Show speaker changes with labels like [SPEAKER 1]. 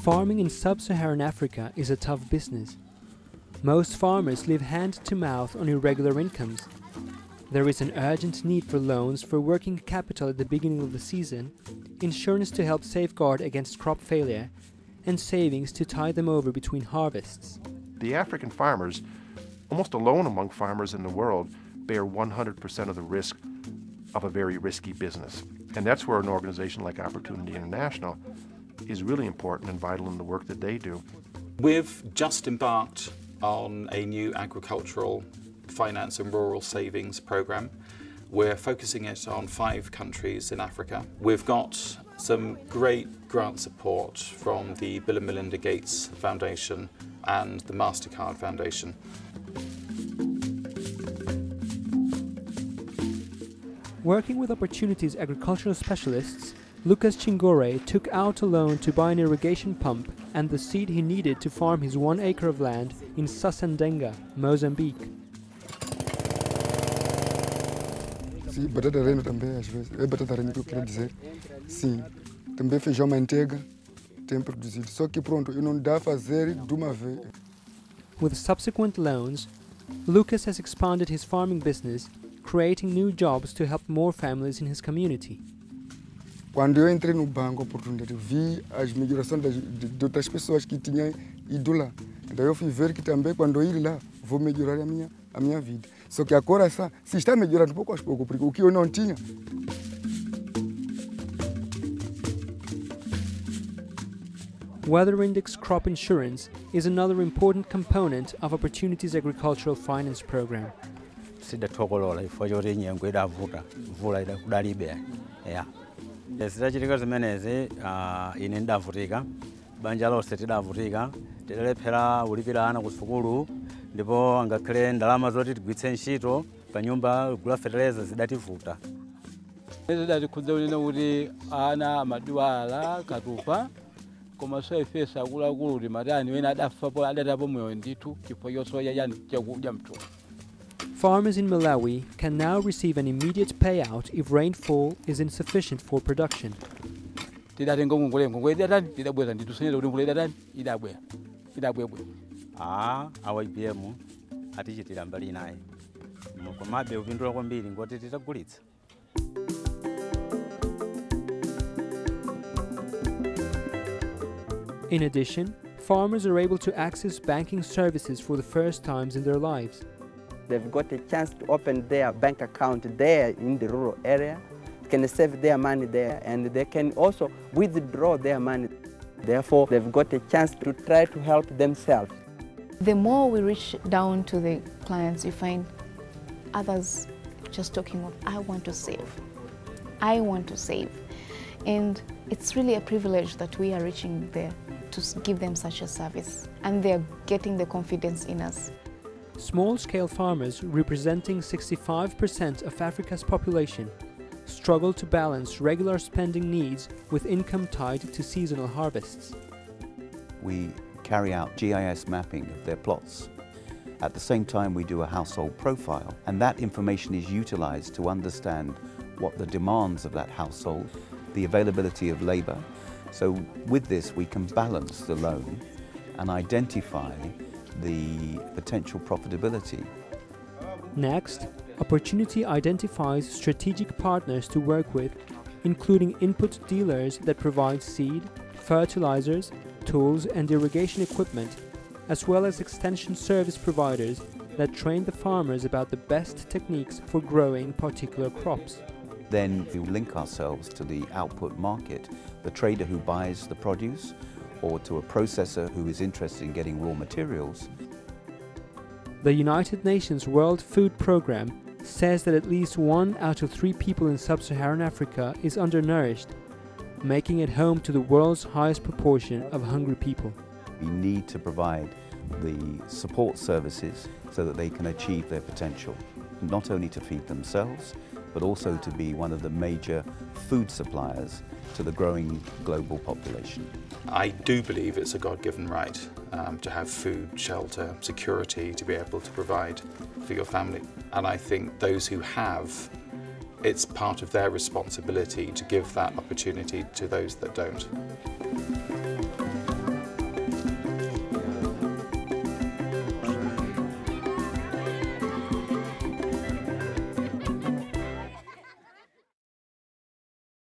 [SPEAKER 1] Farming in sub-Saharan Africa is a tough business. Most farmers live hand-to-mouth on irregular incomes. There is an urgent need for loans for working capital at the beginning of the season, insurance to help safeguard against crop failure, and savings to tide them over between harvests.
[SPEAKER 2] The African farmers, almost alone among farmers in the world, bear 100% of the risk of a very risky business. And that's where an organization like Opportunity International is really important and vital in the work that they do.
[SPEAKER 3] We've just embarked on a new agricultural finance and rural savings program. We're focusing it on 5 countries in Africa. We've got some great grant support from the Bill and Melinda Gates Foundation and the MasterCard Foundation.
[SPEAKER 1] Working with Opportunity's agricultural specialists, Lucas Chingore took out a loan to buy an irrigation pump and the seed he needed to farm his 1 acre of land in Sasandenga, Mozambique.
[SPEAKER 4] Sim, batata reino também às vezes. É batata reino que eu quero dizer. Sim, também feijão manteiga tem produzido. Só que pronto, eu não dá a fazer de uma vez.
[SPEAKER 1] With subsequent loans, Lucas has expanded his farming business, creating new jobs to help more families in his community.
[SPEAKER 4] Quando eu entrei no banco, oportunidade, vi as migrações de outras pessoas que tinham ido lá. Então eu fui ver que também quando eu ir lá, vou melhorar a minha vida. Só que agora se está melhorando pouco a pouco, porque o que eu não tinha.
[SPEAKER 1] Weather Index crop insurance is another important component of Opportunity's agricultural finance program.
[SPEAKER 5] Sidatokolola ifo choti nyengo idavuta mvula idakudalibe ya zitachitika zimenezi ine ndavutika banja lonse tidavutika tidalephera ulipira ana ku sukulu ndipo angakhale ndalama zoti tigwitse ntchito pa nyumba kugula fertilizer zidativuta.
[SPEAKER 6] Zidatikhudza unena kuti ana amadwala katupa koma so ifesa akuluakulu kuti matani wena adafapo adatapo moyo ndithu chifukwa chosoya yani chakudya mthupi.
[SPEAKER 1] Farmers in Malawi can now receive an immediate payout if rainfall is insufficient for production.
[SPEAKER 5] Awa IBM atichitira mbali naye. Komabe upindula kwambiri ngoti titagulitsa.
[SPEAKER 1] In addition, farmers are able to access banking services for the first times in their lives.
[SPEAKER 7] They've got a chance to open their bank account there in the rural area, can save their money there, and they can also withdraw their money. Therefore, they've got a chance to try to help themselves.
[SPEAKER 8] The more we reach down to the clients, you find others just talking of, I want to save. I want to save. And it's really a privilege that we are reaching there to give them such a service. And they're getting the confidence in us.
[SPEAKER 1] Small-scale farmers, representing 65% of Africa's population, struggle to balance regular spending needs with income tied to seasonal harvests.
[SPEAKER 9] We carry out GIS mapping of their plots. At the same time, we do a household profile, and that information is utilized to understand what the demands of that household, the availability of labor. So with this, we can balance the loan and identify the potential profitability.
[SPEAKER 1] Next, Opportunity identifies strategic partners to work with, including input dealers that provide seed, fertilizers, tools and irrigation equipment, as well as extension service providers that train the farmers about the best techniques for growing particular crops.
[SPEAKER 9] Then we link ourselves to the output market, the trader who buys the produce, or to a processor who is interested in getting raw materials.
[SPEAKER 1] The United Nations World Food Programme says that at least 1 out of 3 people in sub-Saharan Africa is undernourished, making it home to the world's highest proportion of hungry people.
[SPEAKER 9] We need to provide the support services so that they can achieve their potential, not only to feed themselves, but also to be one of the major food suppliers to the growing global population.
[SPEAKER 3] I do believe it's a God-given right to have food, shelter, security, to be able to provide for your family. And I think those who have, it's part of their responsibility to give that opportunity to those that don't.